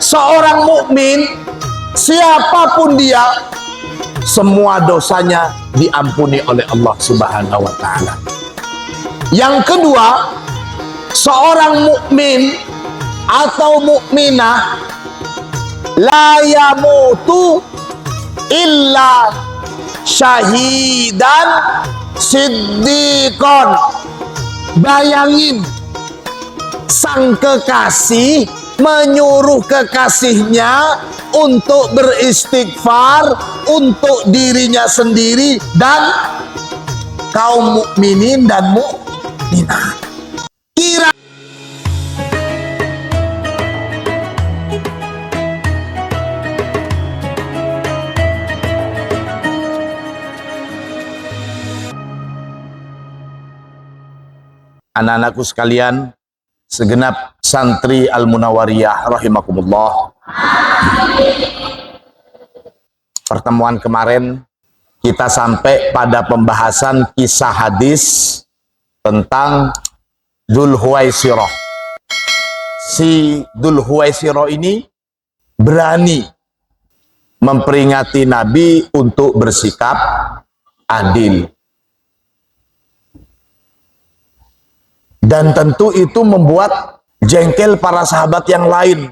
seorang mukmin, siapapun dia, semua dosanya diampuni oleh Allah Subhanahu wa taala. Yang kedua, seorang mukmin atau mukminah la yamutu illa syahidan siddiqon. Bayangin, sang kekasih menyuruh kekasihnya untuk beristighfar untuk dirinya sendiri dan kaum mukminin dan mukminat. Kira anak-anakku sekalian, segenap santri Al-Munawwariyah rahimakumullah. Pertemuan kemarin kita sampai pada pembahasan kisah hadis tentang Dzulhuwaisirah. Si Dzulhuwaisirah ini berani memperingati Nabi untuk bersikap adil. Dan tentu itu membuat jengkel para sahabat yang lain,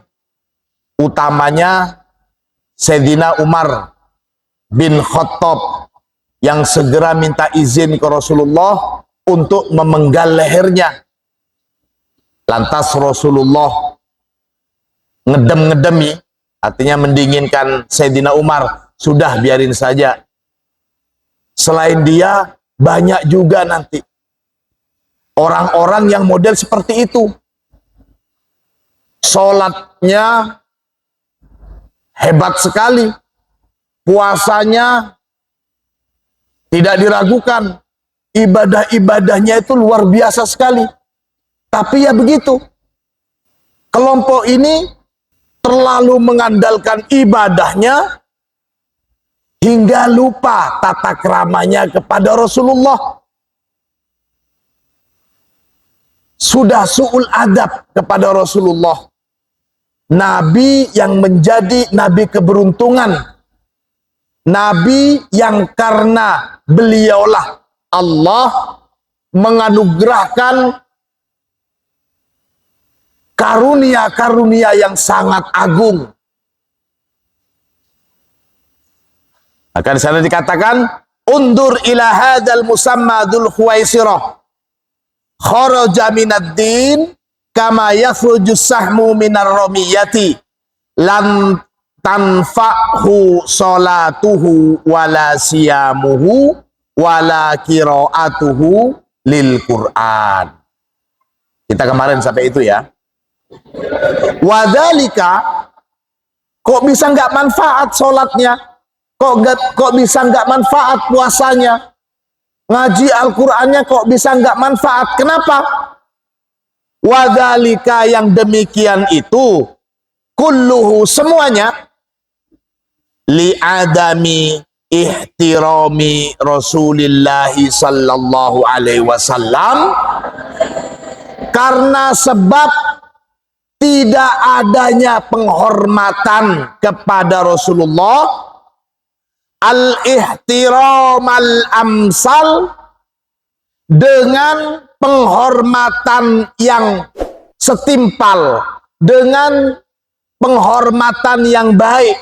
utamanya Sayyidina Umar bin Khattab yang segera minta izin ke Rasulullah untuk memenggal lehernya. Lantas Rasulullah ngedem-ngedemi, artinya mendinginkan Sayyidina Umar, sudah biarin saja. Selain dia banyak juga nanti orang-orang yang model seperti itu. Sholatnya hebat sekali, puasanya tidak diragukan, ibadah-ibadahnya itu luar biasa sekali. Tapi ya begitu, kelompok ini terlalu mengandalkan ibadahnya hingga lupa tata keramanya kepada Rasulullah. Sudah su'ul adab kepada Rasulullah, Nabi yang menjadi Nabi keberuntungan, Nabi yang karena beliaulah Allah menganugerahkan karunia-karunia yang sangat agung. Akan sana dikatakan, undur ila hadzal musamma Dzulhuwaisirah kharaja minad din kama yakhruju sahmu minar ramiyati lan tanfa'hu salatuhu wala siyamuhu wala qiraatuhu lil Qur'an. Kita kemarin sampai itu ya. Wadzalika, kok bisa nggak manfaat sholatnya, kok bisa nggak manfaat puasanya, ngaji Al-Qur'annya kok bisa nggak manfaat. Kenapa? Wadzalika, yang demikian itu, kulluhu, semuanya, li'adami ihtirami Rasulillahi sallallahu alaihi wasallam, karena sebab tidak adanya penghormatan kepada Rasulullah, al-ihtiram al-amsal, dengan penghormatan yang setimpal, dengan penghormatan yang baik,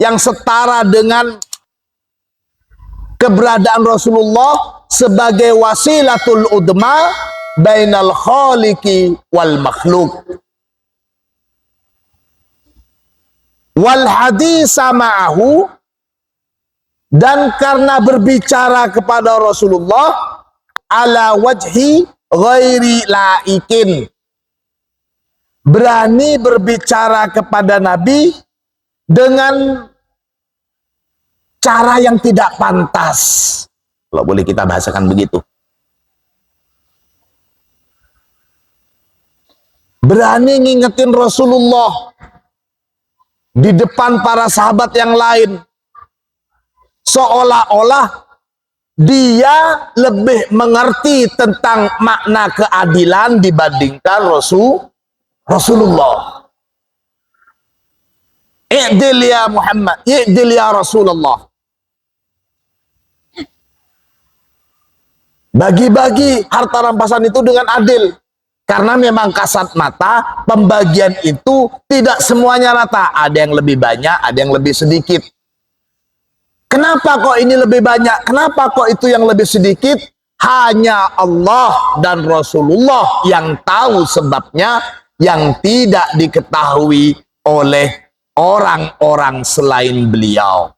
yang setara dengan keberadaan Rasulullah sebagai wasilatul udma bainal khaliqi wal makhluk. Wal hadisa ma'ahu, dan karena berbicara kepada Rasulullah ala wajhi ghairi laikin, berani berbicara kepada Nabi dengan cara yang tidak pantas, kalau boleh kita bahasakan begitu. Berani ngingetin Rasulullah di depan para sahabat yang lain, seolah-olah dia lebih mengerti tentang makna keadilan dibandingkan Rasulullah. i'dil ya Muhammad, i'dil ya Rasulullah. Bagi-bagi harta rampasan itu dengan adil. Karena memang kasat mata, pembagian itu tidak semuanya rata. Ada yang lebih banyak, ada yang lebih sedikit. Kenapa kok ini lebih banyak? Kenapa kok itu yang lebih sedikit? Hanya Allah dan Rasulullah yang tahu sebabnya, yang tidak diketahui oleh orang-orang selain beliau.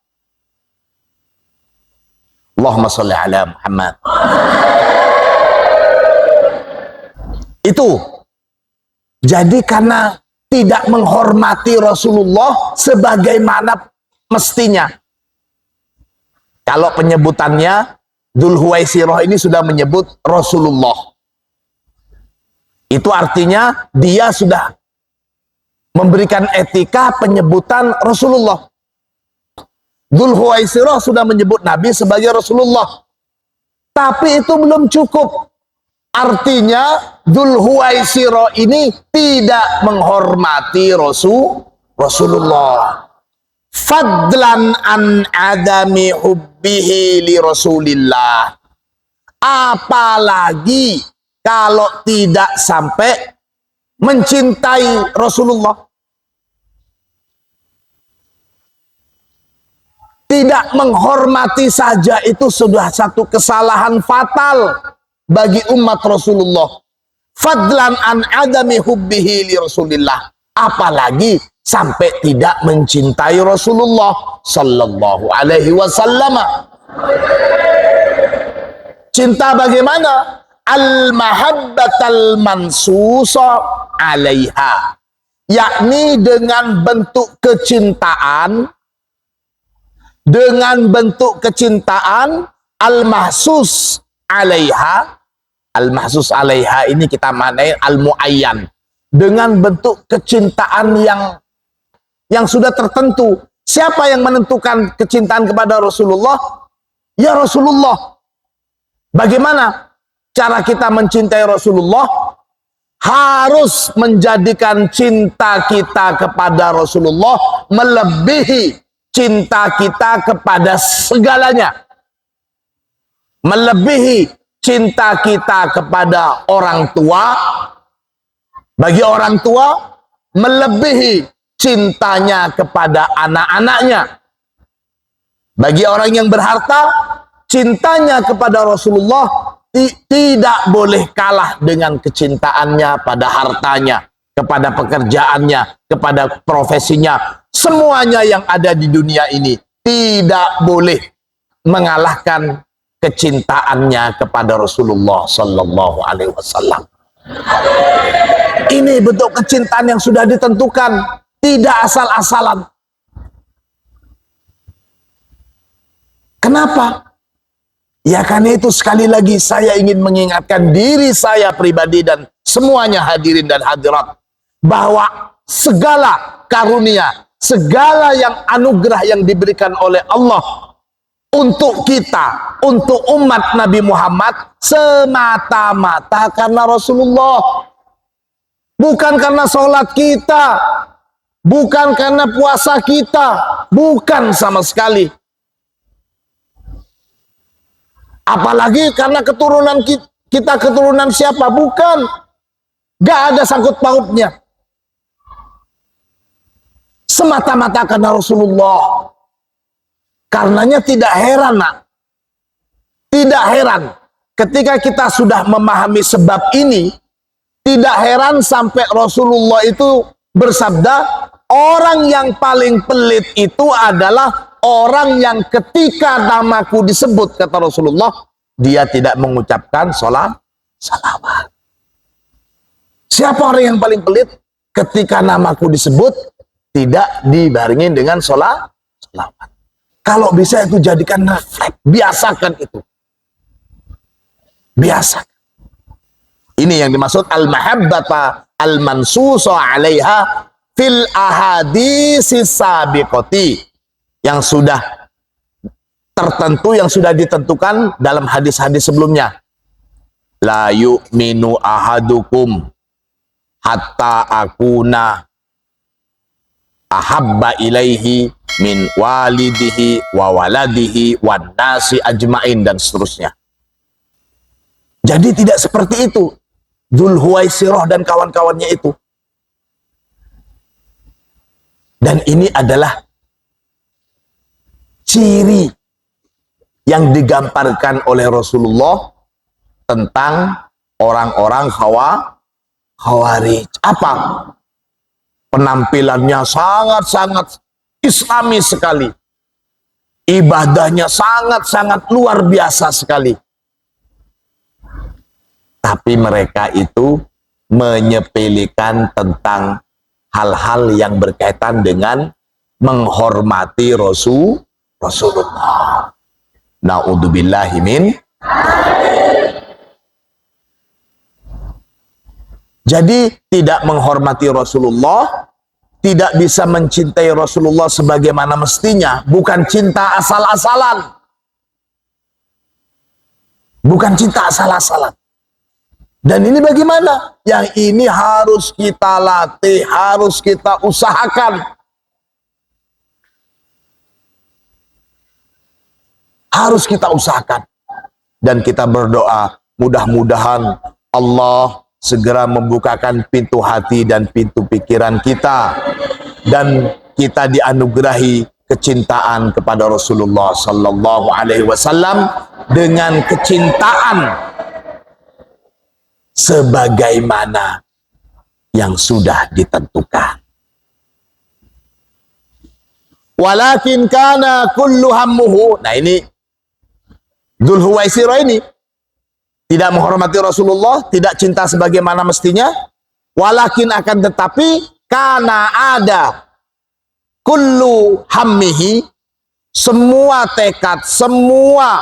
Allahumma sholli ala Muhammad. Itu. Jadi karena tidak menghormati Rasulullah sebagaimana mestinya. Kalau penyebutannya, Dzulhuwaisirah ini sudah menyebut Rasulullah. Itu artinya dia sudah memberikan etika penyebutan Rasulullah. Dzulhuwaisirah sudah menyebut Nabi sebagai Rasulullah. Tapi itu belum cukup. Artinya Dzulhuwaisirah ini tidak menghormati Rasulullah. Fadlan an adami hubbihi li Rasulillah. Apalagi kalau tidak sampai mencintai Rasulullah. Tidak menghormati saja itu sudah satu kesalahan fatal bagi umat Rasulullah. Fadlan an adami hubbihi li Rasulillah. Apalagi sampai tidak mencintai Rasulullah sallallahu alaihi wasallam. Cinta bagaimana? Al-mahabbatal mansusa alaiha. Yakni dengan bentuk kecintaan, al-mahsus alaiha. Al-mahsus alaiha ini kita maknai al-muayyan, dengan bentuk kecintaan yang sudah tertentu. Siapa yang menentukan kecintaan kepada Rasulullah? Ya Rasulullah. Bagaimana cara kita mencintai Rasulullah? Harus menjadikan cinta kita kepada Rasulullah melebihi cinta kita kepada segalanya. Melebihi cinta kita kepada orang tua. Bagi orang tua, melebihi cintanya kepada anak-anaknya. Bagi orang yang berharta, cintanya kepada Rasulullah tidak boleh kalah dengan kecintaannya pada hartanya, kepada pekerjaannya, kepada profesinya. Semuanya yang ada di dunia ini tidak boleh mengalahkan kecintaannya kepada Rasulullah sallallahu alaihi wasallam. Ini bentuk kecintaan yang sudah ditentukan, tidak asal-asalan. Kenapa? Ya karena itu sekali lagi saya ingin mengingatkan diri saya pribadi dan semuanya hadirin dan hadirat, bahwa segala karunia, segala yang anugerah yang diberikan oleh Allah untuk kita, untuk umat Nabi Muhammad, semata-mata karena Rasulullah. Bukan karena sholat kita, bukan karena puasa kita, bukan sama sekali. Apalagi karena keturunan kita keturunan siapa, bukan. Gak ada sangkut pautnya. Semata-mata karena Rasulullah. Karenanya tidak heran, nak. Tidak heran ketika kita sudah memahami sebab ini, tidak heran sampai Rasulullah itu bersabda, orang yang paling pelit itu adalah orang yang ketika namaku disebut, kata Rasulullah, dia tidak mengucapkan salawat. Siapa orang yang paling pelit? Ketika namaku disebut, tidak dibarengi dengan salawat. Kalau bisa itu jadikan refleks, biasakan itu. Biasakan. Ini yang dimaksud al-mahabbata al-mansusa 'alaiha fil ahaditsis sabiqati, yang sudah tertentu, yang sudah ditentukan dalam hadis-hadis sebelumnya. La yu'minu ahadukum hatta akuna ahabba ilaihi min walidihi wa waladihi wan nasi ajmain, dan seterusnya. Jadi tidak seperti itu Dzulhuwaisirah dan kawan-kawannya itu. Dan ini adalah ciri yang digambarkan oleh Rasulullah tentang orang-orang Khawarij. Apa? Penampilannya sangat-sangat islami sekali. Ibadahnya sangat-sangat luar biasa sekali. Tapi mereka itu menyepelekan tentang hal-hal yang berkaitan dengan menghormati Rasulullah. Na'udzubillahi min. Jadi tidak menghormati Rasulullah, tidak bisa mencintai Rasulullah sebagaimana mestinya, bukan cinta asal-asalan. Bukan cinta asal-asalan. Dan ini bagaimana? Yang ini harus kita latih, harus kita usahakan. Harus kita usahakan. Dan kita berdoa, mudah-mudahan Allah segera membukakan pintu hati dan pintu pikiran kita, dan kita dianugerahi kecintaan kepada Rasulullah sallallahu alaihi wasallam dengan kecintaan sebagaimana yang sudah ditentukan. Walakin kana kullu hammuhu. Nah, ini Dzulhuwaisirah ini tidak menghormati Rasulullah, tidak cinta sebagaimana mestinya. Walakin, akan tetapi, karena ada kullu hammihi, semua tekad, semua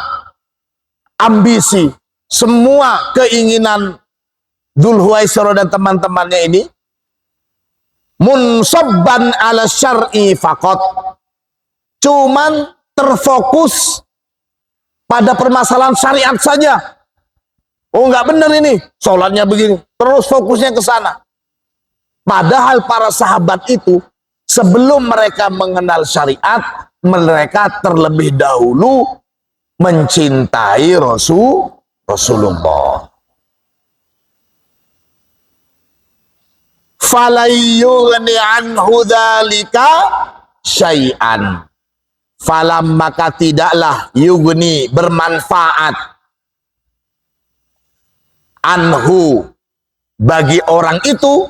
ambisi, semua keinginan Dzulhuwaisirah dan teman-temannya ini munsabban ala syar'i faqat, cuman terfokus pada permasalahan syariat saja. Oh, nggak benar ini, sholatnya begini, terus fokusnya ke sana. Padahal para sahabat itu sebelum mereka mengenal syariat, mereka terlebih dahulu mencintai Rasulullah. Falayyughni anhu dzalika syai'an. Falam, maka tidaklah yughni, bermanfaat, anhu, bagi orang itu,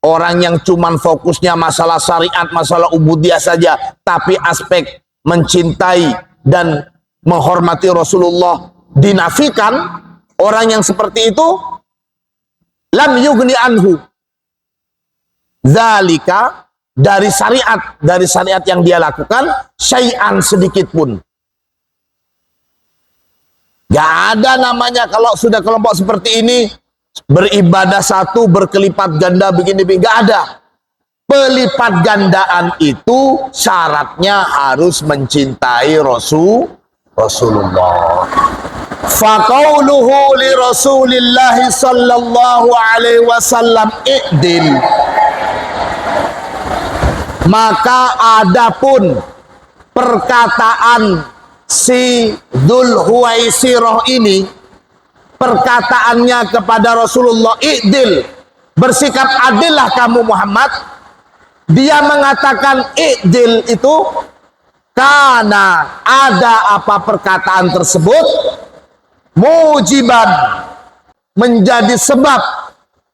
orang yang cuman fokusnya masalah syariat, masalah ubudiyah saja, tapi aspek mencintai dan menghormati Rasulullah dinafikan, orang yang seperti itu lam yughni anhu dzalika, dari syariat yang dia lakukan, syai'an, sedikit pun. Gak ada namanya kalau sudah kelompok seperti ini beribadah satu berkelipat ganda begini, gak ada. Pelipat gandaan itu syaratnya harus mencintai Rasulullah. Faqauluhu li Rasulillah sallallahu alaihi wasallam i'dil. Maka adapun perkataan si Dzulhuwaisirah ini, perkataannya kepada Rasulullah, i'dil, bersikap adillah kamu Muhammad. Dia mengatakan i'dil itu karena ada apa perkataan tersebut mujiban, menjadi sebab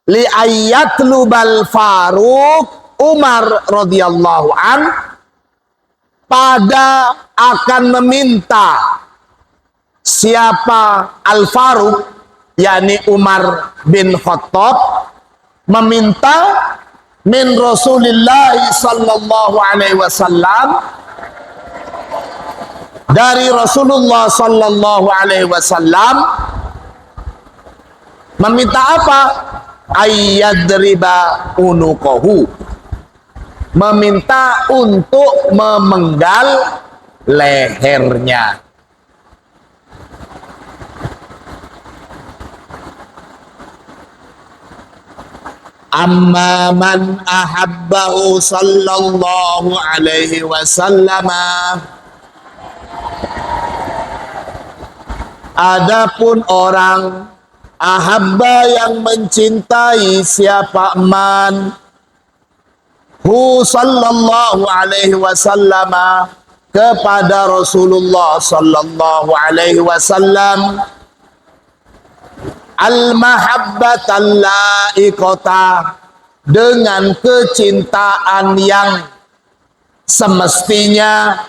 li ayatlubal Faruq Umar radhiyallahu an, pada akan meminta siapa Al-Faruq, yakni Umar bin Khattab, meminta min Rasulillah sallallahu alaihi wasallam, dari Rasulullah sallallahu alaihi wasallam, meminta apa? Ayyadriba unuqahu, meminta untuk memenggal lehernya. Amma man ahabbahu sallallahu alaihi wasallam. Adapun orang ahabba yang mencintai siapa man hu sallallahu alaihi wasallam kepada Rasulullah sallallahu alaihi wasallam al-mahabbatan laikota, dengan kecintaan yang semestinya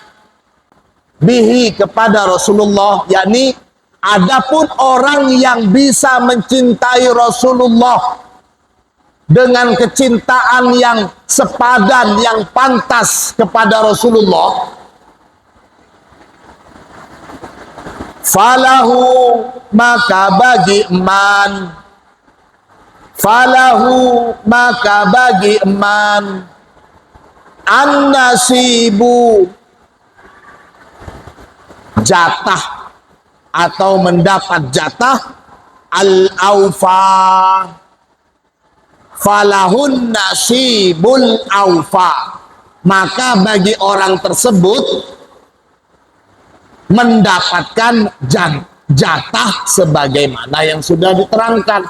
bihi kepada Rasulullah, yakni adapun orang yang bisa mencintai Rasulullah dengan kecintaan yang sepadan, yang pantas kepada Rasulullah, falahu, maka bagi man, falahu, maka bagi man an-nasibu, jatah atau mendapat jatah, al-aufa, falahun nasibul aufa, maka bagi orang tersebut mendapatkan jatah sebagaimana yang sudah diterangkan.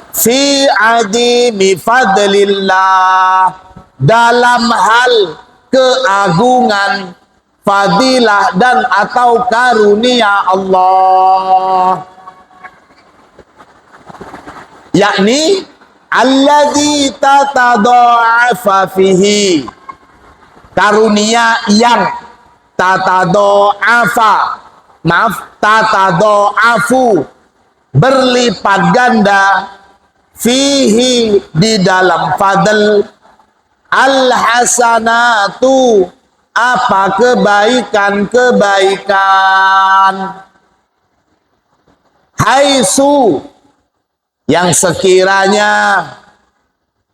Fi adimi fadlillah, dalam hal keagungan, fadilah dan atau karunia Allah, yakni alladzi tatadha'afa fihi, karunia yang tatadha'afu, berlipat ganda, fihi, di dalam fadl, al-hasanatu, apa kebaikan-kebaikan, haitsu, yang sekiranya,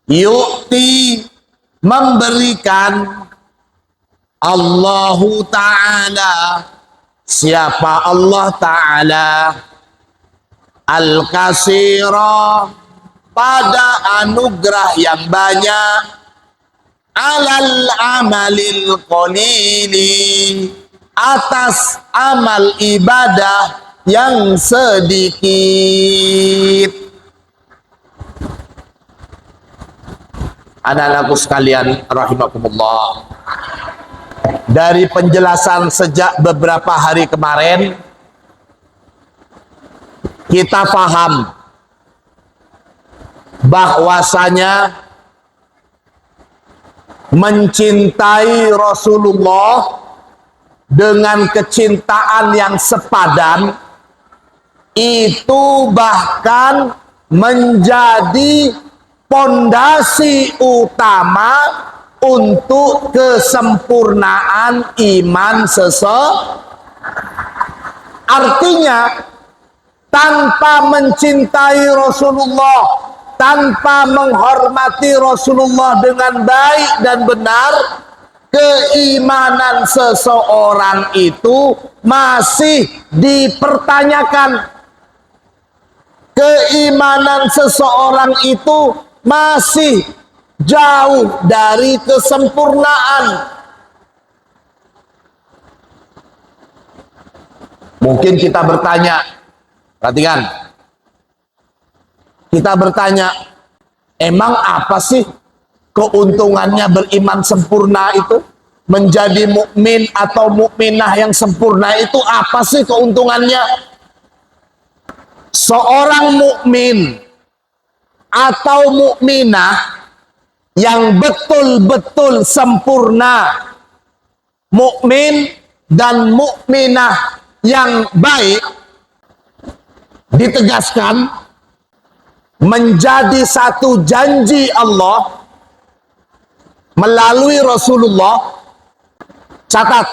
yu'ti, memberikan, Allahu Ta'ala, siapa Allah Ta'ala, al-kasira, pada anugerah yang banyak, alal amalil qalili, atas amal ibadah yang sedikit. Anak-anakku sekalian rahimakumullah, dari penjelasan sejak beberapa hari kemarin, kita paham bahwasanya mencintai Rasulullah dengan kecintaan yang sepadan itu bahkan menjadi pondasi utama untuk kesempurnaan iman seseorang. Artinya, tanpa mencintai Rasulullah, tanpa menghormati Rasulullah dengan baik dan benar, keimanan seseorang itu masih dipertanyakan. Keimanan seseorang itu masih jauh dari kesempurnaan. Mungkin kita bertanya, perhatikan, kita bertanya, emang apa sih keuntungannya beriman sempurna itu? Menjadi mukmin atau mukminah yang sempurna itu apa sih keuntungannya? Seorang mukmin atau mukminah yang betul-betul sempurna, mukmin dan mukminah yang baik, ditegaskan menjadi satu janji Allah melalui Rasulullah. Catat,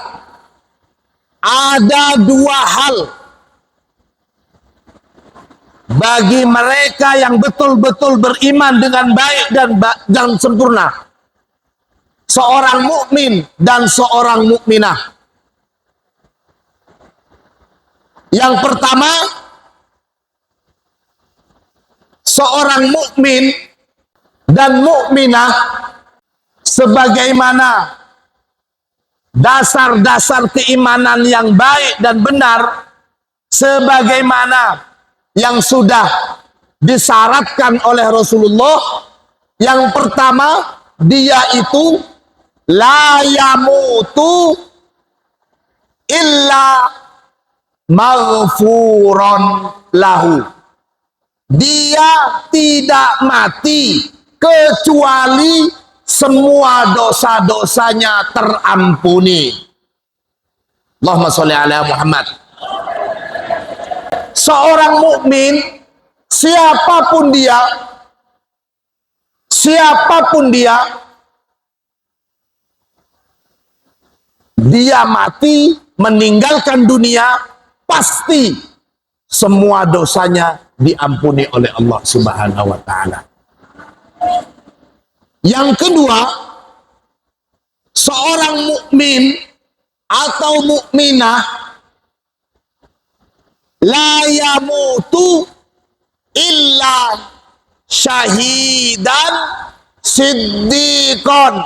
ada dua hal bagi mereka yang betul-betul beriman dengan baik dan sempurna, seorang mukmin dan seorang mukminah. Yang pertama, seorang mukmin dan mukminah sebagaimana dasar-dasar keimanan yang baik dan benar, sebagaimana yang sudah disyaratkan oleh Rasulullah. Yang pertama, dia itu la yamutu illa maghfuron lahu. Dia tidak mati kecuali semua dosa-dosanya terampuni. Allahumma sholli ala Muhammad. Seorang mukmin, siapapun dia, dia mati meninggalkan dunia, pasti semua dosanya diampuni oleh Allah Subhanahu wa taala. Yang kedua, seorang mukmin atau mukminah la yamutu illa syahidan siddiqon.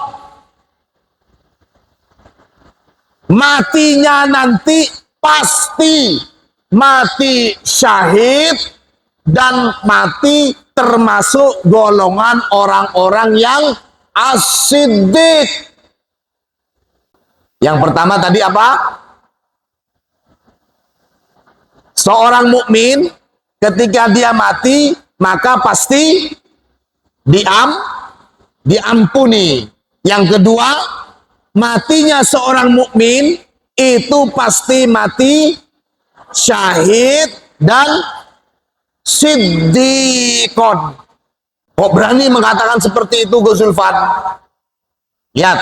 Matinya nanti pasti mati syahid dan mati termasuk golongan orang-orang yang as-siddiq. Yang pertama tadi apa? Seorang mukmin ketika dia mati maka pasti diampuni. Yang kedua, matinya seorang mukmin itu pasti mati syahid dan siddiqon. Kok berani mengatakan seperti itu Gus Zulfan? Lihat,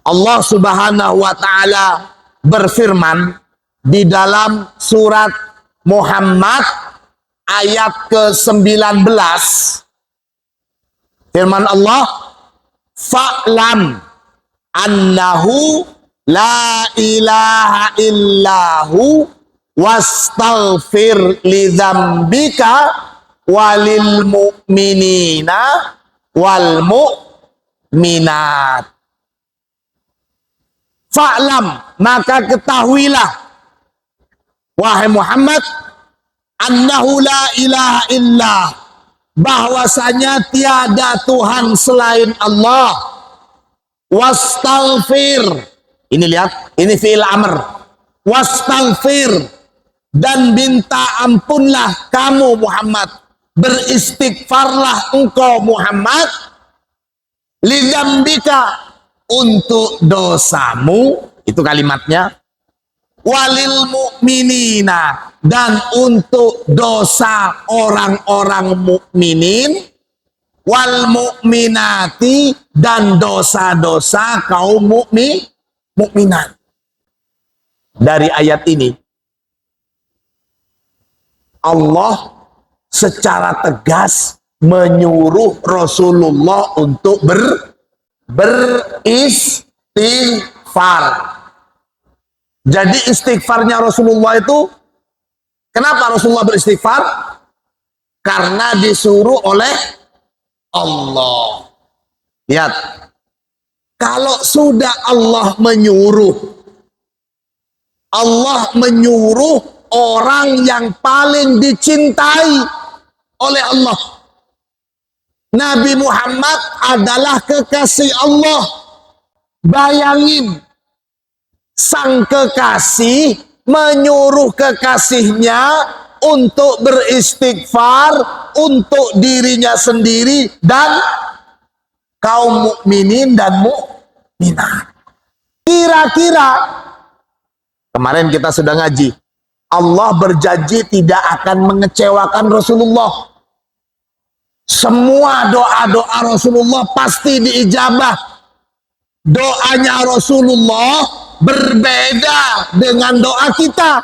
Allah Subhanahu wa taala berfirman di dalam surat Muhammad ayat ke-19. Firman Allah, fa'lam annahu la ilaha illahu wastaghfir lidzambika walil mu'minina wal mu'minat. Fa'lam, maka ketahuilah wahai Muhammad, annahu la ilaha illah, bahwasanya tiada Tuhan selain Allah. Wastaghfir, ini lihat, ini fi'il amr. Wastaghfir, dan minta ampunlah kamu Muhammad, beristighfarlah engkau Muhammad, lidzambika, untuk dosamu, itu kalimatnya, walil mu'minina, dan untuk dosa orang-orang mukminin, wal mu'minati, dan dosa-dosa kaum mukminat. Dari ayat ini Allah secara tegas menyuruh Rasulullah untuk beristighfar. Jadi istighfarnya Rasulullah itu, kenapa Rasulullah beristighfar? Karena disuruh oleh Allah. Lihat, kalau sudah Allah menyuruh orang yang paling dicintai oleh Allah. Nabi Muhammad adalah kekasih Allah. Bayangin, sang kekasih menyuruh kekasihnya untuk beristighfar untuk dirinya sendiri dan kaum mukminin dan mukminat. Kira-kira, kemarin kita sudah ngaji, Allah berjanji tidak akan mengecewakan Rasulullah. Semua doa-doa Rasulullah pasti diijabah. Doanya Rasulullah berbeda dengan doa kita.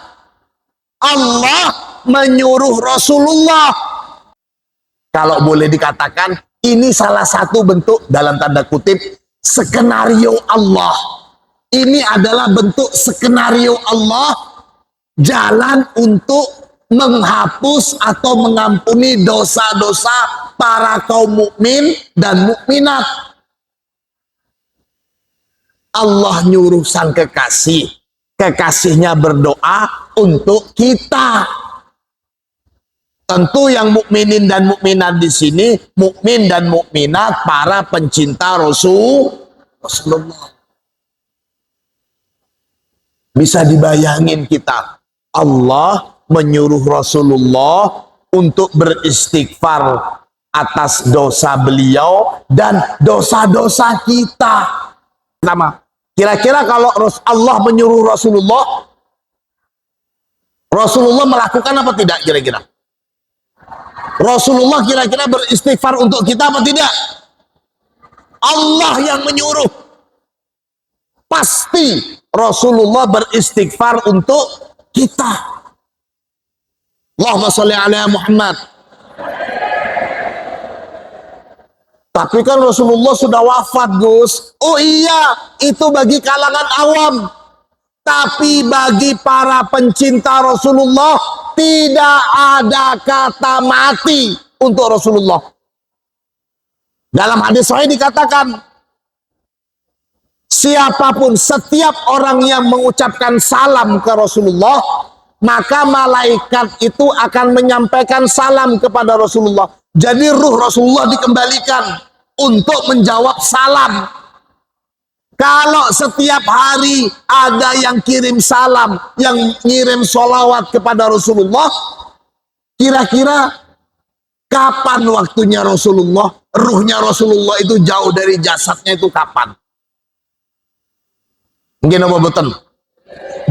Allah menyuruh Rasulullah. Kalau boleh dikatakan, ini salah satu bentuk dalam tanda kutip skenario Allah. Ini adalah bentuk skenario Allah, jalan untuk menghapus atau mengampuni dosa-dosa para kaum mukmin dan mukminat. Allah nyuruh sang kekasih, kekasihnya berdoa untuk kita. Tentu yang mukminin dan mukminat di sini, mukmin dan mukminat para pencinta Rasulullah. Bisa dibayangin kita, Allah menyuruh Rasulullah untuk beristighfar atas dosa beliau dan dosa-dosa kita. Pertama, kira-kira kalau Allah menyuruh Rasulullah melakukan apa tidak kira-kira? Rasulullah kira-kira beristighfar untuk kita apa tidak? Allah yang menyuruh. Pasti Rasulullah beristighfar untuk kita. Allahumma sholli ala Muhammad. Tapi kan Rasulullah sudah wafat, Gus. Oh iya, itu bagi kalangan awam. Tapi bagi para pencinta Rasulullah, tidak ada kata mati untuk Rasulullah. Dalam hadis sahih dikatakan, siapapun, setiap orang yang mengucapkan salam ke Rasulullah, maka malaikat itu akan menyampaikan salam kepada Rasulullah. Jadi ruh Rasulullah dikembalikan untuk menjawab salam. Kalau setiap hari ada yang kirim salam, yang ngirim sholawat kepada Rasulullah, kira-kira kapan waktunya Rasulullah, ruhnya Rasulullah itu jauh dari jasadnya itu kapan? Mungkin apa betul?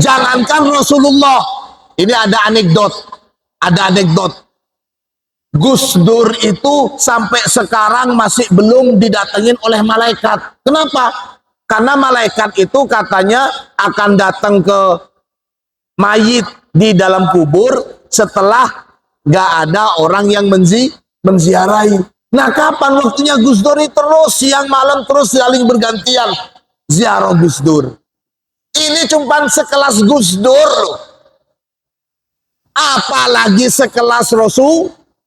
Jangankan Rasulullah, ini ada anekdot. Gus Dur itu sampai sekarang masih belum didatengin oleh malaikat. Kenapa? Karena malaikat itu katanya akan datang ke mayit di dalam kubur setelah gak ada orang yang menziarahi. Nah, kapan waktunya Gus Dur ini terus siang malam terus saling bergantian ziarah Gus Dur. Ini cuma sekelas Gus Dur loh. Apalagi sekelas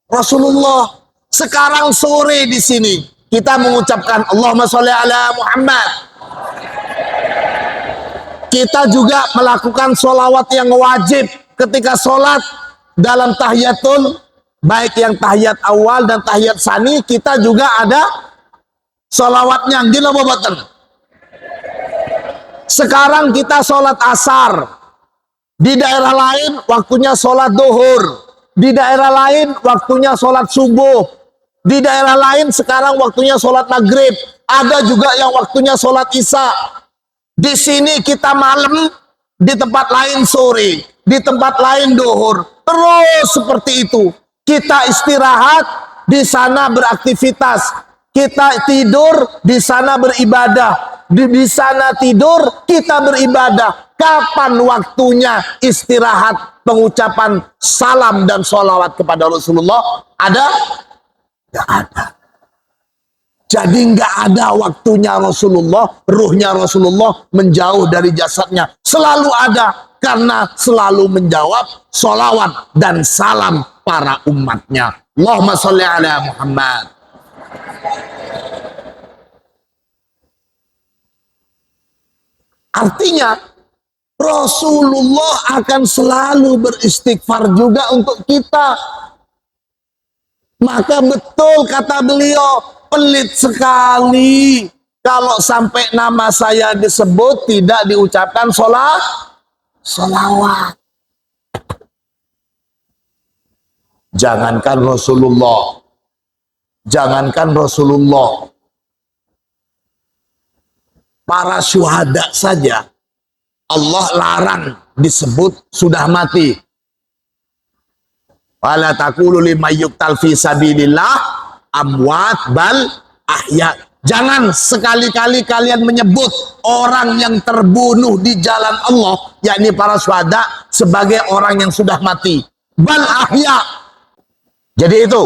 Rasulullah. Sekarang sore di sini kita mengucapkan Allahumma sholli ala Muhammad. Kita juga melakukan sholawat yang wajib ketika sholat dalam tahiyatul, baik yang tahiyat awal dan tahiyat sani, kita juga ada sholawatnya. Gila bobatan. Sekarang kita sholat asar, di daerah lain waktunya sholat duhur, di daerah lain waktunya sholat subuh, di daerah lain sekarang waktunya sholat maghrib, ada juga yang waktunya sholat isya. Di sini kita malam, di tempat lain sore, di tempat lain duhur, terus seperti itu. Kita istirahat, di sana beraktivitas, kita tidur, di sana beribadah, di sana tidur, kita beribadah. Kapan waktunya istirahat, pengucapan salam dan sholawat kepada Rasulullah? Ada? Tidak ada. Jadi nggak ada waktunya Rasulullah, ruhnya Rasulullah menjauh dari jasadnya. Selalu ada, karena selalu menjawab sholawat dan salam para umatnya. Allahumma sholli ala Muhammad. Artinya, Rasulullah akan selalu beristighfar juga untuk kita. Maka betul kata beliau, pelit sekali kalau sampai nama saya disebut tidak diucapkan sholawat. Jangankan Rasulullah, para syuhada saja Allah larang disebut sudah mati. Wala taqulu liman yuqtal fi sabilillah amwat bal ahya. Jangan sekali-kali kalian menyebut orang yang terbunuh di jalan Allah, yakni para syuhada, sebagai orang yang sudah mati. Bal ahya. Jadi itu,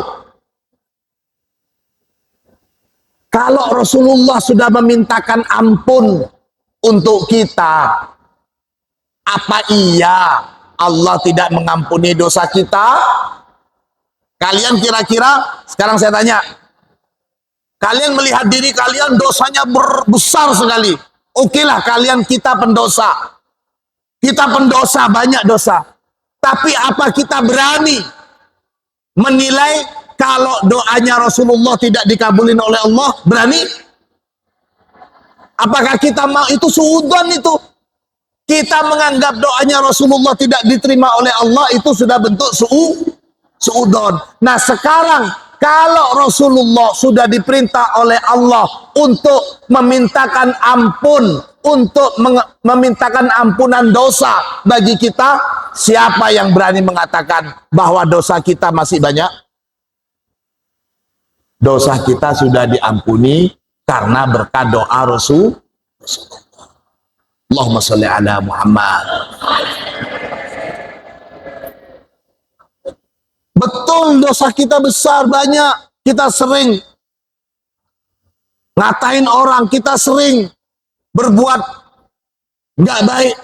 kalau Rasulullah sudah memintakan ampun untuk kita, apa iya Allah tidak mengampuni dosa kita? Kalian kira-kira, sekarang saya tanya, kalian melihat diri kalian dosanya besar sekali. Okelah kalian, kita pendosa. Kita pendosa, banyak dosa. Tapi apa kita berani menilai kalau doanya Rasulullah tidak dikabulin oleh Allah? Berani? Apakah kita mau? Itu suudzon itu. Kita menganggap doanya Rasulullah tidak diterima oleh Allah, itu sudah bentuk suudzon. Nah sekarang kalau Rasulullah sudah diperintah oleh Allah untuk memintakan ampun, untuk memintakan ampunan dosa bagi kita, siapa yang berani mengatakan bahwa dosa kita masih banyak? Dosa kita sudah diampuni karena berkat doa Rasul. Allahumma sholli ala Muhammad. Betul dosa kita besar, banyak. Kita sering ngatain orang, kita sering berbuat nggak baik,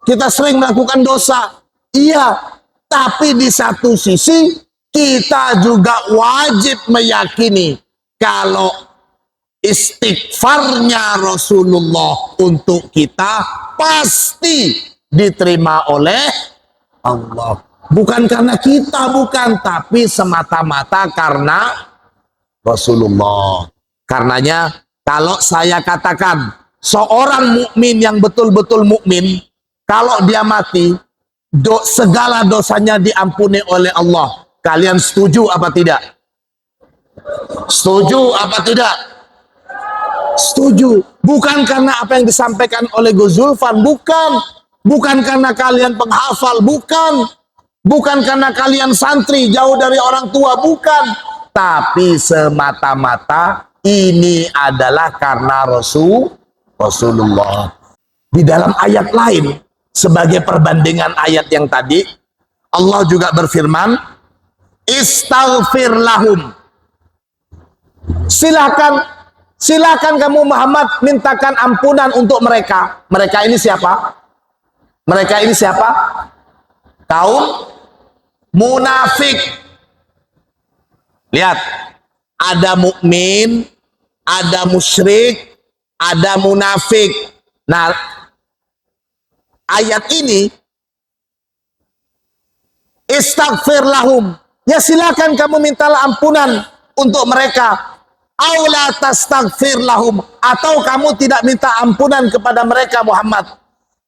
kita sering melakukan dosa. Iya, tapi di satu sisi kita juga wajib meyakini kalau istighfarnya Rasulullah untuk kita pasti diterima oleh Allah. Bukan karena kita, bukan, tapi semata-mata karena Rasulullah. Karenanya kalau saya katakan seorang mukmin yang betul-betul mukmin, kalau dia mati, segala dosanya diampuni oleh Allah. Kalian setuju apa tidak? Setuju apa tidak? Setuju. Bukan karena apa yang disampaikan oleh Gus Zulfan, bukan. Bukan karena kalian penghafal, bukan. Bukan karena kalian santri jauh dari orang tua, bukan. Tapi semata-mata ini adalah karena Rasulullah. Di dalam ayat lain, sebagai perbandingan ayat yang tadi, Allah juga berfirman, istaghfir lahum. Silakan kamu Muhammad mintakan ampunan untuk mereka. Mereka ini siapa? Mereka ini siapa? Kaum munafik. Lihat, ada mukmin, ada musyrik, ada munafik. Nah, ayat ini istaghfir lahum. Ya silakan kamu mintalah ampunan untuk mereka. Aula tastaghfir lahum, atau kamu tidak minta ampunan kepada mereka Muhammad.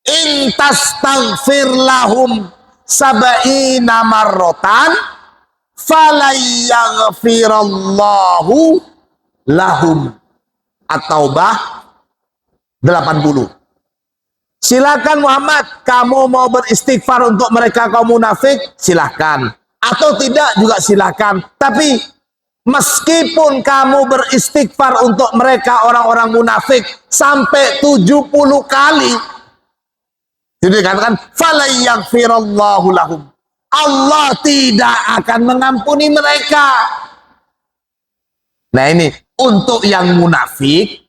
In tastaghfir lahum sab'ina marrotan falayaghfirallahu lahum. At-Taubah 80. Silakan Muhammad, kamu mau beristighfar untuk mereka kaum munafik, silakan. Atau tidak juga silakan. Tapi meskipun kamu beristighfar untuk mereka orang-orang munafik sampai 70 kali, jadi dikatakan falayaghfirallahu lahum. Allah tidak akan mengampuni mereka. Nah ini untuk yang munafik,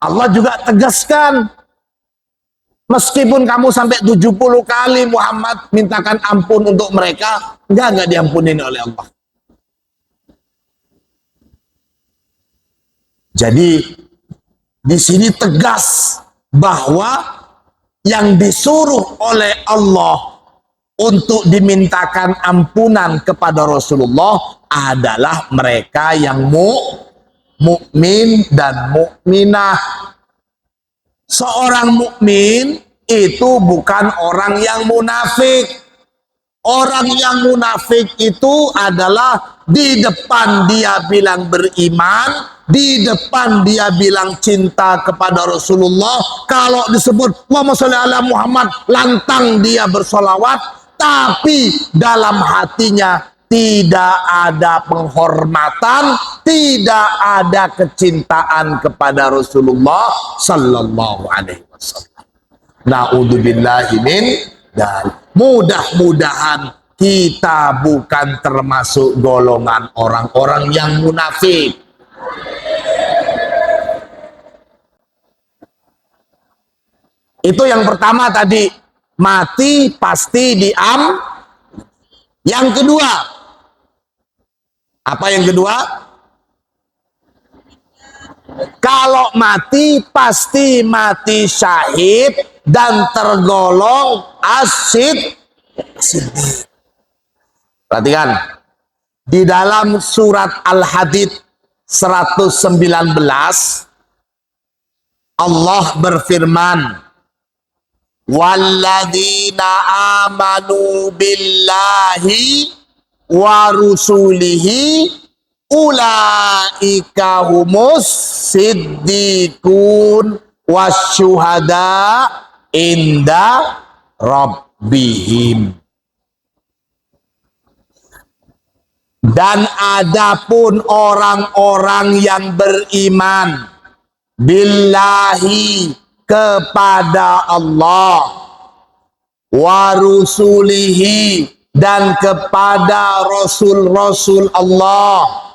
Allah juga tegaskan, meskipun kamu sampai 70 kali Muhammad mintakan ampun untuk mereka, enggak diampunin oleh Allah. Jadi di sini tegas bahwa yang disuruh oleh Allah untuk dimintakan ampunan kepada Rasulullah adalah mereka yang mukmin dan mukminah. Seorang mukmin itu bukan orang yang munafik. Orang yang munafik itu adalah di depan dia bilang beriman, di depan dia bilang cinta kepada Rasulullah. Kalau disebut Allahumma sholli ala Muhammad, lantang dia bersolawat, tapi dalam hatinya tidak ada penghormatan, tidak ada kecintaan kepada Rasulullah sallallahu alaihi wasallam. Na'udzubillahi min dzalik. Mudah-mudahan kita bukan termasuk golongan orang-orang yang munafik. Itu yang pertama tadi, mati pasti Yang kedua, apa yang kedua? Kalau mati pasti mati syahid dan tergolong siddiq. Perhatikan, di dalam surat Al-Hadid 119 Allah berfirman, walladzina amanu billahi wa rusulihi ulaika humus siddiqun wasyuhada inda rabbihim. Dan adapun orang-orang yang beriman billahi kepada Allah, wa rusulihi dan kepada rasul-rasul Allah,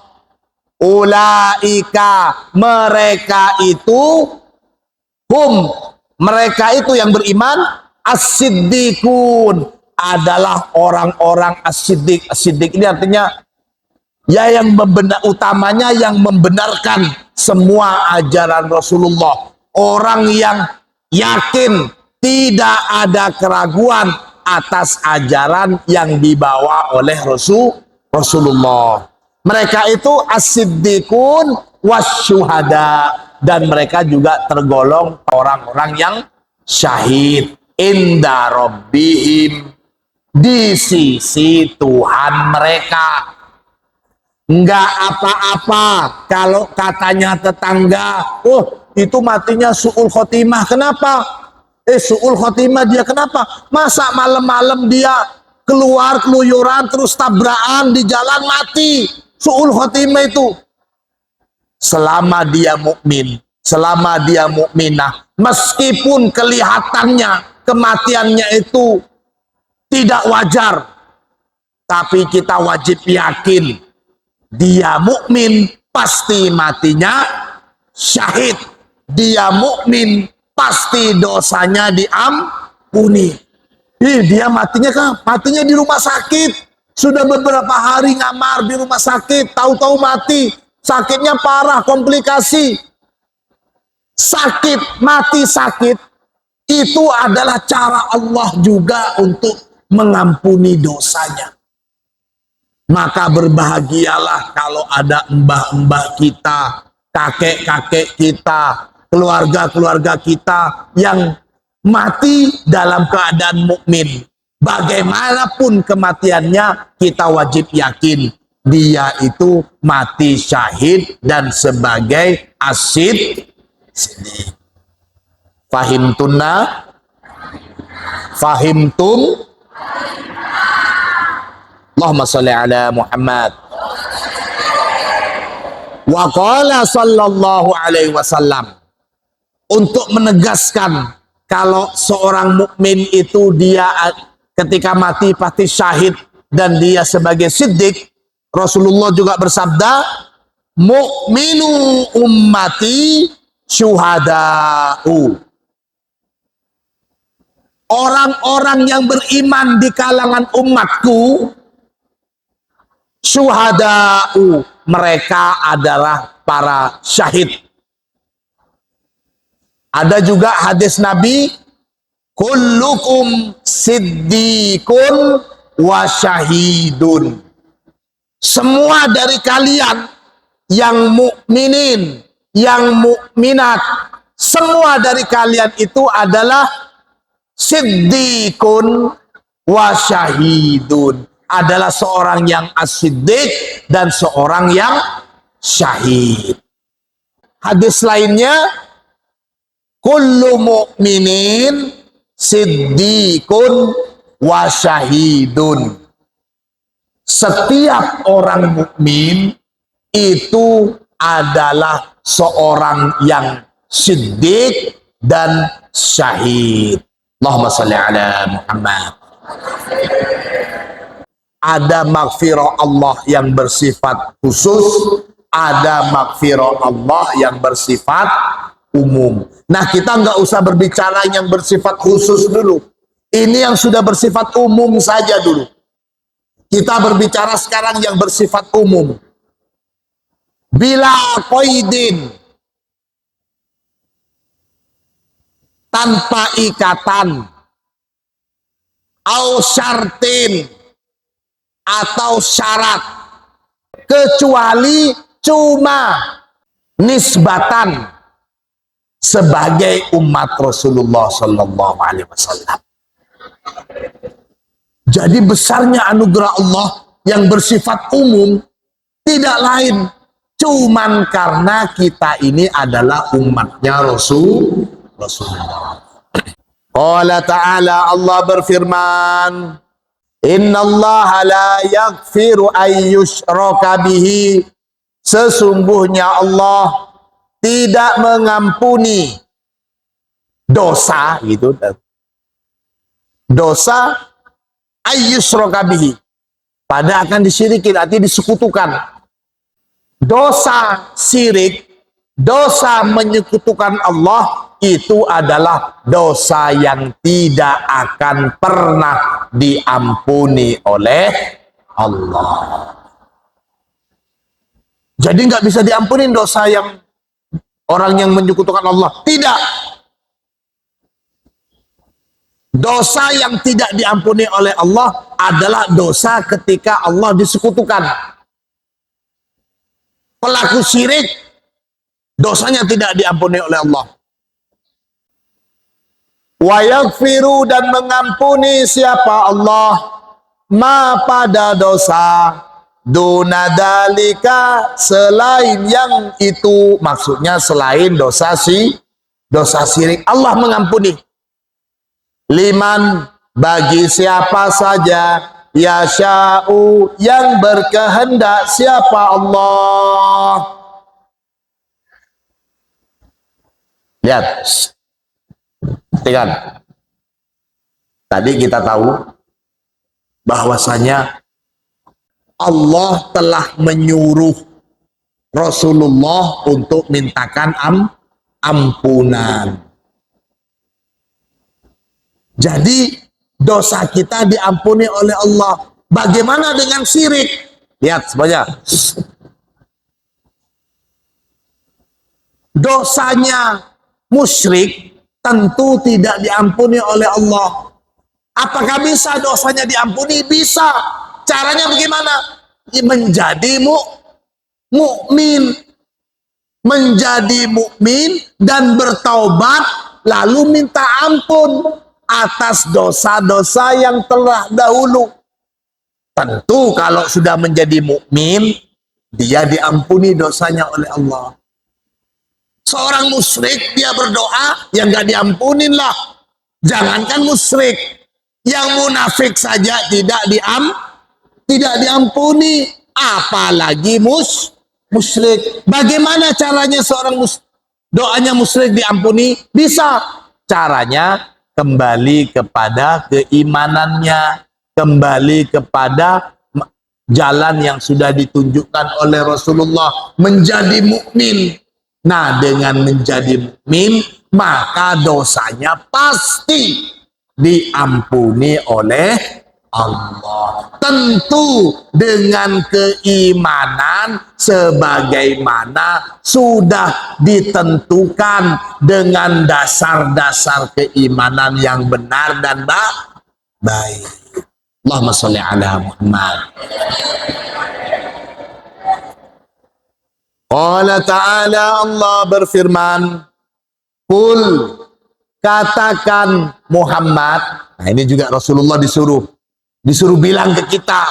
ulaika mereka itu, mereka itu yang beriman, as-siddiqun adalah orang-orang as-siddiq. As-siddiq ini artinya ya yang utamanya yang membenarkan semua ajaran Rasulullah. Orang yang yakin tidak ada keraguan atas ajaran yang dibawa oleh Rasulullah. Mereka itu as-siddiqun wasyuhada, dan mereka juga tergolong orang-orang yang syahid inda rabbihim, di sisi Tuhan mereka. Enggak apa-apa kalau katanya tetangga, oh itu matinya su'ul khotimah. Kenapa? Su'ul khotimah dia kenapa? Masa malam-malam dia keluar keluyuran terus tabrakan di jalan mati? Su'ul khotimah itu. Selama dia mukmin, selama dia mukminah, meskipun kelihatannya kematiannya itu tidak wajar, tapi kita wajib yakin dia mukmin pasti matinya syahid. Dia mukmin pasti dosanya diampuni. Dia matinya di rumah sakit. Sudah beberapa hari ngamar di rumah sakit, tahu-tahu mati. Sakitnya parah, komplikasi. Sakit, mati sakit, itu adalah cara Allah juga untuk mengampuni dosanya. Maka berbahagialah kalau ada mbah-mbah kita, kakek-kakek kita, keluarga-keluarga kita yang mati dalam keadaan mukmin. Bagaimanapun kematiannya, kita wajib yakin dia itu mati syahid dan sebagai as-siddiq. Fahimtunna? Fahimtum? Allahumma sholli ala Muhammad. Wa qala sallallahu alaihi wasallam, untuk menegaskan kalau seorang mukmin itu dia ketika mati pasti syahid dan dia sebagai siddiq, Rasulullah juga bersabda, mu'minu ummati syuhada'u. Orang-orang yang beriman di kalangan umatku syuhada'u, mereka adalah para syahid. Ada juga hadis Nabi, kullukum siddiqun wa syahidun. Semua dari kalian yang mukminin, yang mukminat, semua dari kalian itu adalah siddiqun wa syahidun, adalah seorang yang as-siddiq dan seorang yang syahid. Hadis lainnya, kullu mu'minin siddiqun wa syahidun. Setiap orang mukmin itu adalah seorang yang siddiq dan syahid. Allahumma sholli ala Muhammad. Ada maghfirah Allah yang bersifat khusus, ada maghfirah Allah yang bersifat umum. Nah, kita nggak usah berbicara yang bersifat khusus dulu. Ini yang sudah bersifat umum saja dulu. Kita berbicara sekarang yang bersifat umum. Bila qaidin, tanpa ikatan, au syartin, atau syarat, kecuali cuma nisbatan sebagai umat Rasulullah Sallallahu Alaihi Wasallam. Jadi besarnya anugerah Allah yang bersifat umum tidak lain cuman karena kita ini adalah umatnya Rasulullah. Qala ta'ala, Allah berfirman, innallaha la yaghfiru ayyushraka bihi, sesungguhnya Allah tidak mengampuni dosa, gitu, dosa ayyushraka bihi, pada akan disyirikin, artinya disekutukan. Dosa syirik, dosa menyekutukan Allah, itu adalah dosa yang tidak akan pernah diampuni oleh Allah. Jadi nggak bisa diampuni dosa yang orang yang menyekutukan Allah. Tidak. Dosa yang tidak diampuni oleh Allah adalah dosa ketika Allah disekutukan. Pelaku syirik, dosanya tidak diampuni oleh Allah. Wa yaghfiru, dan mengampuni siapa Allah, ma pada dosa, dunadalika, selain yang itu, maksudnya selain dosa syirik, Allah mengampuni. Liman, bagi siapa saja, yasha'u, yang berkehendak siapa Allah. Lihat, perhatikan. Tadi kita tahu bahwasanya Allah telah menyuruh Rasulullah untuk mintakan ampunan. Jadi dosa kita diampuni oleh Allah. Bagaimana dengan syirik? Lihat semuanya. Dosanya musyrik tentu tidak diampuni oleh Allah. Apakah bisa dosanya diampuni? Bisa. Caranya bagaimana? Menjadi mukmin. Menjadi mukmin dan bertaubat, lalu minta ampun atas dosa-dosa yang telah dahulu. Tentu kalau sudah menjadi mukmin, dia diampuni dosanya oleh Allah. Seorang musyrik dia berdoa, yang gak diampunin lah. Jangankan musyrik, yang munafik saja tidak diampuni, apalagi musyrik. Bagaimana caranya seorang doanya musyrik diampuni? Bisa. Caranya kembali kepada keimanannya, kembali kepada jalan yang sudah ditunjukkan oleh Rasulullah, menjadi mukmin. Nah, dengan menjadi mukmin, maka dosanya pasti diampuni oleh Allah. Tentu dengan keimanan sebagaimana sudah ditentukan dengan dasar-dasar keimanan yang benar dan baik. Allahumma sholli ala Muhammad. Qala ta'ala, Allah berfirman, Qul, katakan Muhammad. Nah, ini juga Rasulullah disuruh bilang ke kita.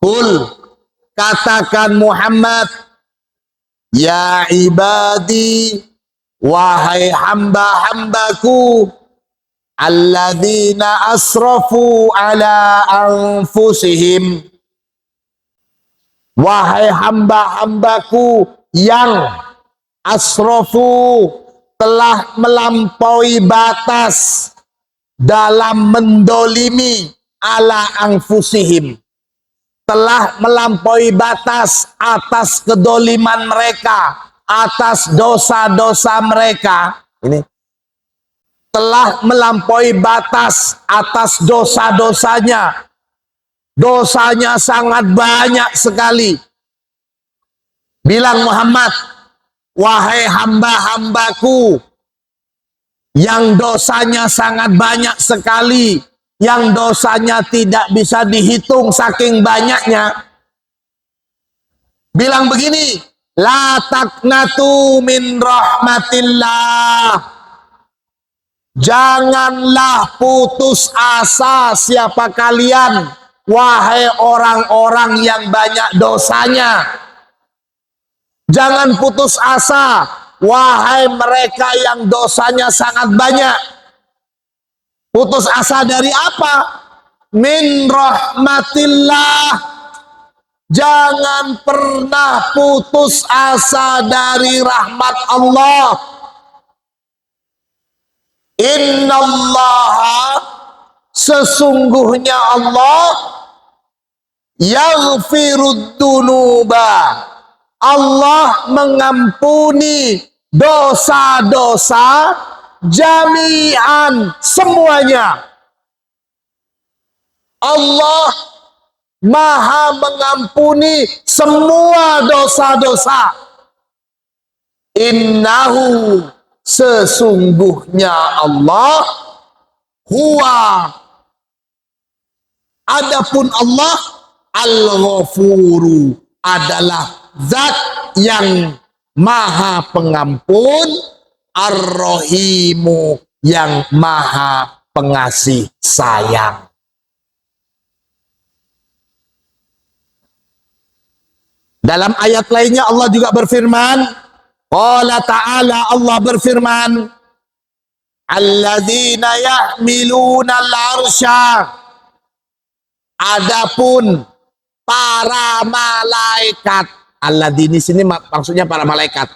Qul, katakan Muhammad, ya ibadi, wahai hamba-hambaku, alladzina asrafu ala anfusihim, wahai hamba-hambaku yang asrafu, telah melampaui batas dalam mendolimi, ala anfusihim, telah melampaui batas atas kedoliman mereka, atas dosa-dosa mereka. Ini telah melampaui batas atas dosa-dosanya. Dosanya sangat banyak sekali. Bilang Muhammad, wahai hamba-hambaku yang dosanya sangat banyak sekali, yang dosanya tidak bisa dihitung saking banyaknya. Bilang begini, la taqnatu min rahmatillah. Janganlah putus asa siapa kalian, wahai orang-orang yang banyak dosanya. Jangan putus asa, wahai mereka yang dosanya sangat banyak. Putus asa dari apa? Min rahmatillah. Jangan pernah putus asa dari rahmat Allah. Innallaha, sesungguhnya Allah, yaghfirud dunuba, Allah mengampuni dosa-dosa jami'an, semuanya. Allah Maha mengampuni semua dosa-dosa. Innahu, sesungguhnya Allah, huwa, adapun Allah, al-ghafuru, adalah zat yang maha pengampun, ar-rahimu, yang maha pengasih sayang. Dalam ayat lainnya Allah juga berfirman, qala ta'ala, Allah berfirman, alladzina yahmiluna al-arsya, adapun para malaikat. Alladzina sini maksudnya para malaikat.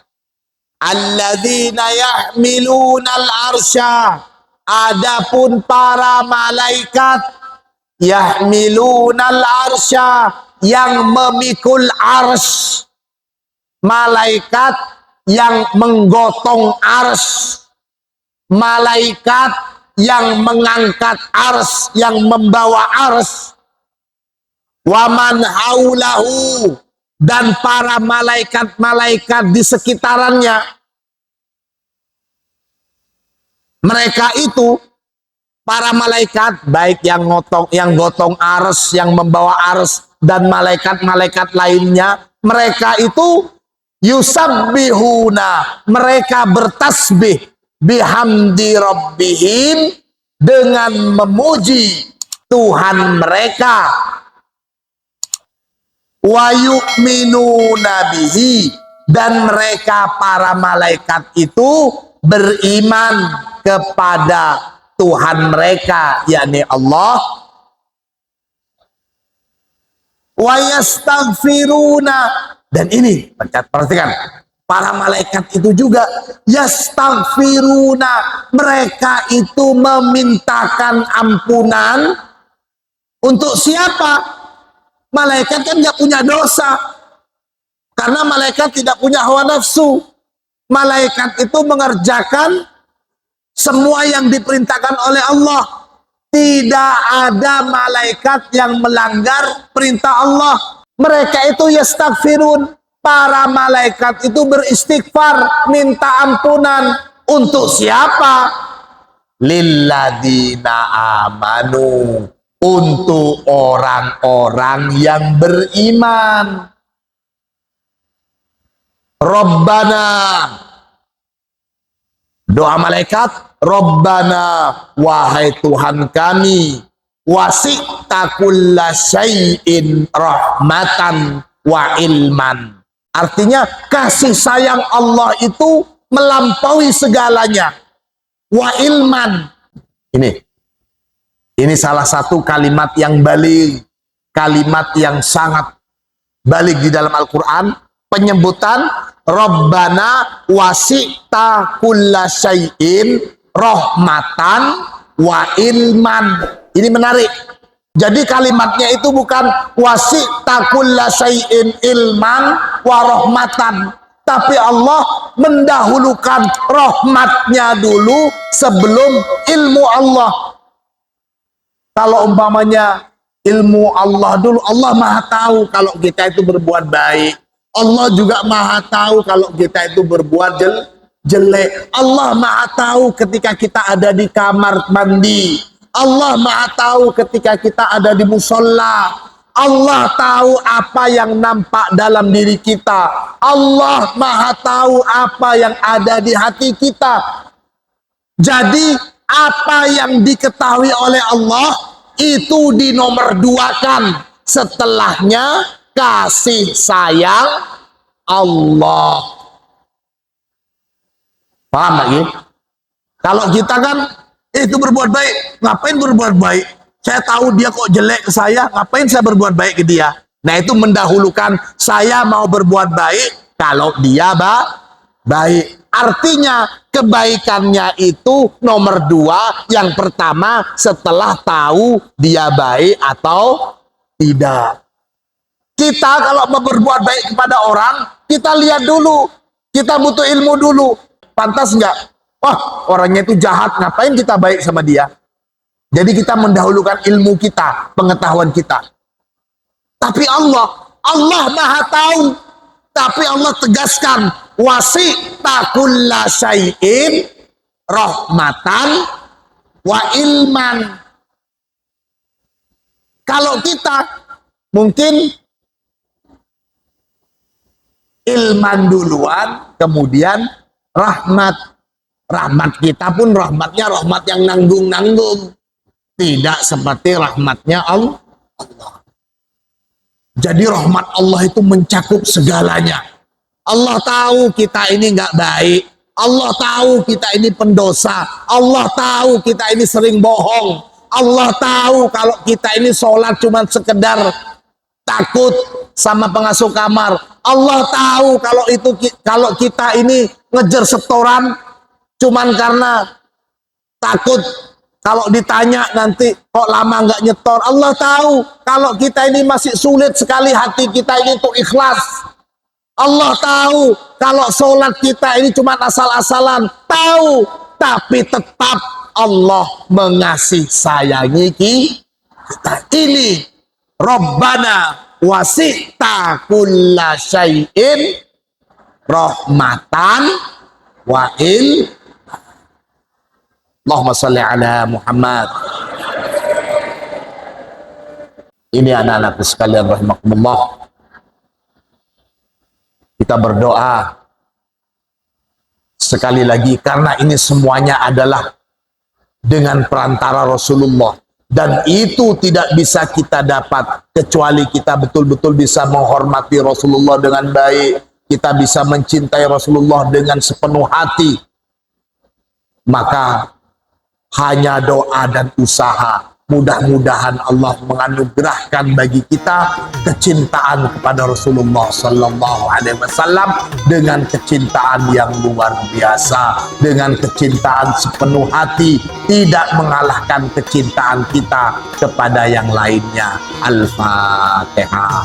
Alladzina yahmiluna al-arsya, adapun para malaikat, yahmiluna al-arsya, yang memikul ars, malaikat yang menggotong ars, malaikat yang mengangkat ars, yang membawa ars, waman haulahu, dan para malaikat-malaikat di sekitarannya. Mereka itu para malaikat, baik yang gotong ars, yang membawa ars, dan malaikat-malaikat lainnya, mereka itu yusabbihuna, mereka bertasbih, bihamdi rabbihim, dengan memuji Tuhan mereka, wa yu'minuna bihi, dan mereka para malaikat itu beriman kepada Tuhan mereka, yakni Allah. Wa yastaghfiruna, dan ini perhatikan, para malaikat itu juga yastaghfiruna, mereka itu memintakan ampunan untuk siapa? Malaikat kan nggak punya dosa, karena malaikat tidak punya hawa nafsu. Malaikat itu mengerjakan semua yang diperintahkan oleh Allah. Tidak ada malaikat yang melanggar perintah Allah. Mereka itu yastaghfirun, para malaikat itu beristighfar, minta ampunan untuk siapa? Lilladina amanu, untuk orang-orang yang beriman. Rabbana, doa malaikat, Rabbana, wahai Tuhan kami, wasi'ta kulla syai'in rahmatan wa ilman. Artinya kasih sayang Allah itu melampaui segalanya. Wa ilman. Ini salah satu kalimat yang baligh, kalimat yang sangat baligh di dalam Al-Quran, penyebutan Rabbana wasi'ta kulla syai'in rahmatan wa ilman. Ini menarik. Jadi kalimatnya itu bukan wasi'ta kulla syai'in ilman wa rahmatan, Tapi Allah mendahulukan rahmatnya dulu sebelum ilmu Allah. Kalau umpamanya ilmu Allah dulu, Allah maha tahu kalau kita itu berbuat baik. Allah juga maha tahu kalau kita itu berbuat jelek. Allah maha tahu ketika kita ada di kamar mandi. Allah maha tahu ketika kita ada di musola. Allah tahu apa yang nampak dalam diri kita. Allah maha tahu apa yang ada di hati kita. Jadi apa yang diketahui oleh Allah itu dinomorduakan. Setelahnya kasih sayang Allah. Paham lagi? Kalau kita kan itu berbuat baik, ngapain berbuat baik? Saya tahu dia kok jelek ke saya, ngapain saya berbuat baik ke dia? Nah itu mendahulukan saya mau berbuat baik kalau dia baik. Artinya kebaikannya itu nomor 2, yang pertama setelah tahu dia baik atau tidak. Kita kalau mau berbuat baik kepada orang, kita lihat dulu, kita butuh ilmu dulu. Pantas nggak? Wah, orangnya itu jahat, ngapain kita baik sama dia? Jadi kita mendahulukan ilmu kita, pengetahuan kita. Tapi Allah maha tahu. Tapi Allah tegaskan, wasi'ta kulla syai'in rahmatan wa ilman. Kalau kita mungkin ilman duluan, kemudian rahmat. Rahmat kita pun rahmatnya rahmat yang nanggung-nanggung. Tidak seperti rahmatnya Allah. Jadi rahmat Allah itu mencakup segalanya. Allah tahu kita ini nggak baik. Allah tahu kita ini pendosa. Allah tahu kita ini sering bohong. Allah tahu kalau kita ini sholat cuma sekedar takut sama pengasuh kamar. Allah tahu kalau kita ini ngejar setoran cuman karena takut kalau ditanya nanti kok lama nggak nyetor. Allah tahu kalau kita ini masih sulit sekali hati kita ini untuk ikhlas. Allah tahu kalau sholat kita ini cuma asal-asalan. Tahu, tapi tetap Allah mengasihi sayangi kita. Ini Rabbana wasi'ta kulla syai'in rahmatan wa ilman. Allahumma salli ala Muhammad. Ini anak-anakku sekalian rahimakumullah. Kita berdoa sekali lagi karena ini semuanya adalah dengan perantara Rasulullah, dan itu tidak bisa kita dapat kecuali kita betul-betul bisa menghormati Rasulullah dengan baik, kita bisa mencintai Rasulullah dengan sepenuh hati. Maka hanya doa dan usaha, mudah-mudahan Allah menganugerahkan bagi kita kecintaan kepada Rasulullah Sallallahu Alaihi Wasallam dengan kecintaan yang luar biasa, dengan kecintaan sepenuh hati, tidak mengalahkan kecintaan kita kepada yang lainnya. Al-Fatihah.